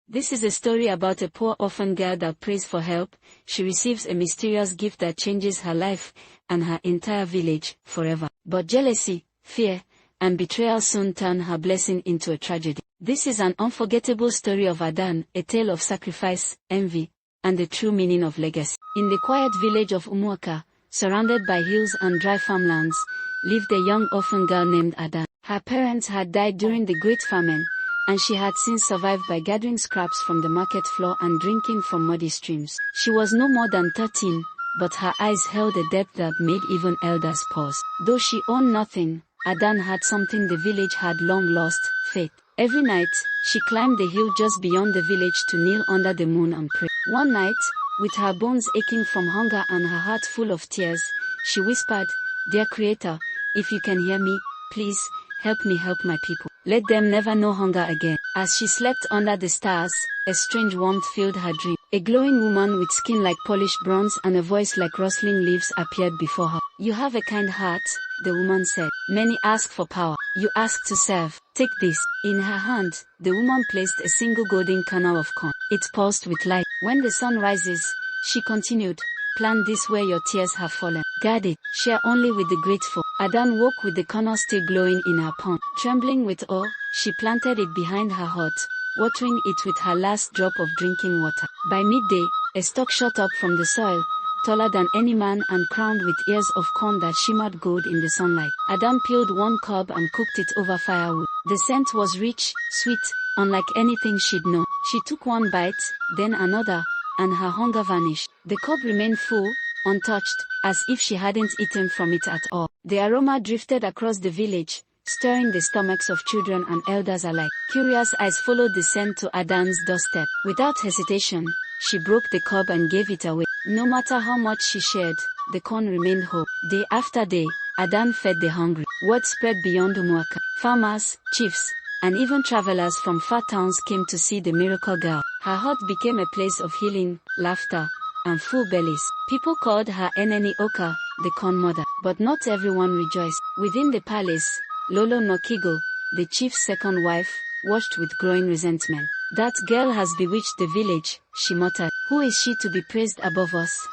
This is a story about a poor orphan girl that prays for help. She receives a mysterious gift that changes her life and her entire village forever. But jealousy, fear, and betrayal soon turn her blessing into a tragedy. This is an unforgettable story of Adanne, a tale of sacrifice, envy, and the true meaning of legacy. In the quiet village of Umuaka, surrounded by hills and dry farmlands, lived a young orphan girl named Adanne. Her parents had died during the Great Famine, and she had since survived by gathering scraps from the market floor and drinking from muddy streams. She was no more than 13, but her eyes held a depth that made even elders pause. Though she owned nothing, Adanne had something the village had long lost: faith. Every night, she climbed the hill just beyond the village to kneel under the moon and pray. One night, with her bones aching from hunger and her heart full of tears, she whispered, "Dear Creator, if you can hear me, please, help me help my people. Let them never know hunger again." As she slept under the stars, a strange warmth filled her dream. A glowing woman with skin like polished bronze and a voice like rustling leaves appeared before her. "You have a kind heart," the woman said. "Many ask for power. You ask to serve. Take this." In her hand, the woman placed a single golden kernel of corn. It pulsed with light. "When the sun rises," she continued, "plant this where your tears have fallen. Guard it. Share only with the grateful." Adanne woke with the kernel still glowing in her palm. Trembling with awe, she planted it behind her hut, watering it with her last drop of drinking water. By midday, a stalk shot up from the soil, taller than any man and crowned with ears of corn that shimmered gold in the sunlight. Adanne peeled one cob and cooked it over firewood. The scent was rich, sweet, unlike anything she'd known. She took one bite, then another, and her hunger vanished. The cob remained full, untouched, as if she hadn't eaten from it at all. The aroma drifted across the village, stirring the stomachs of children and elders alike. Curious eyes followed the scent to Adanne's doorstep. Without hesitation, she broke the cob and gave it away. No matter how much she shared, the corn remained whole. Day after day, Adanne fed the hungry. Word spread beyond Umuaka. Farmers, chiefs, and even travelers from far towns came to see the miracle girl. Her hut became a place of healing, laughter, and full bellies. People called her Umuaka, the Corn Mother. But not everyone rejoiced. Within the palace, Lolo Nokigo, the chief's second wife, watched with growing resentment. "That girl has bewitched the village," she muttered. "Who is she to be praised above us?"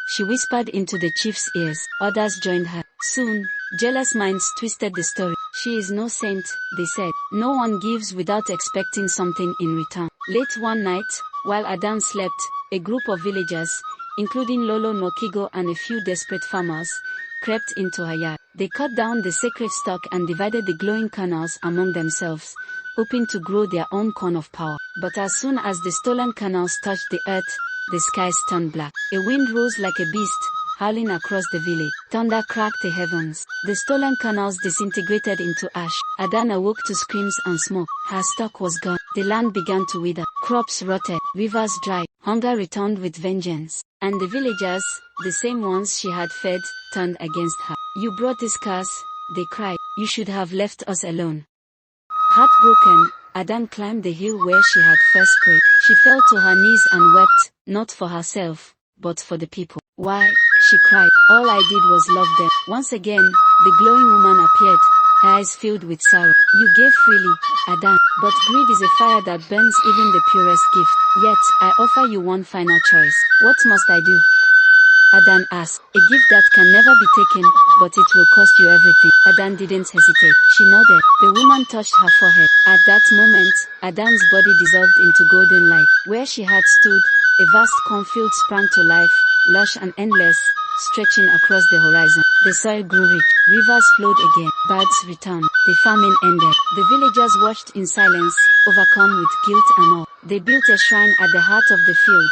She whispered into the chief's ears. Others joined her. Soon, jealous minds twisted the story. "She is no saint," they said. "No one gives without expecting something in return." Late one night, while Adanne slept, a group of villagers, including Lolo Nokigo and a few desperate farmers, crept into her yard. They cut down the sacred stalk and divided the glowing kernels among themselves, hoping to grow their own corn of power. But as soon as the stolen kernels touched the earth, the skies turned black. A wind rose like a beast, howling across the village. Thunder cracked the heavens. The stolen kernels disintegrated into ash. Adanne awoke to screams and smoke. Her stock was gone. The land began to wither. Crops rotted. Rivers dried. Hunger returned with vengeance. And the villagers, the same ones she had fed, turned against her. "You brought this curse," they cried. "You should have left us alone." Heartbroken, Adanne climbed the hill where she had first prayed. She fell to her knees and wept, not for herself, but for the people. "Why," she cried, "all I did was love them." Once again, the glowing woman appeared, her eyes filled with sorrow. "You gave freely, Adanne, but greed is a fire that burns even the purest gift. Yet, I offer you one final choice. What must I do?" Adanne asked. "A gift that can never be taken, but it will cost you everything." Adanne didn't hesitate. She nodded. The woman touched her forehead. At that moment, Adanne's body dissolved into golden light. Where she had stood, a vast cornfield sprang to life, lush and endless, stretching across the horizon. The soil grew rich. Rivers flowed again. Birds returned. The famine ended. The villagers watched in silence, overcome with guilt and awe. They built a shrine at the heart of the field,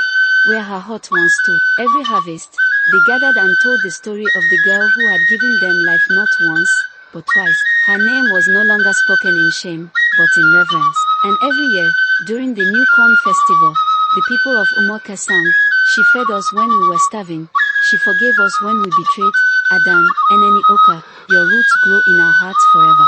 where her hut once stood. Every harvest, they gathered and told the story of the girl who had given them life not once, but twice. Her name was no longer spoken in shame, but in reverence. And every year, during the new corn festival, the people of Umuaka sang, "She fed us when we were starving. She forgave us when we betrayed. Adanne, Umuaka, your roots grow in our hearts forever."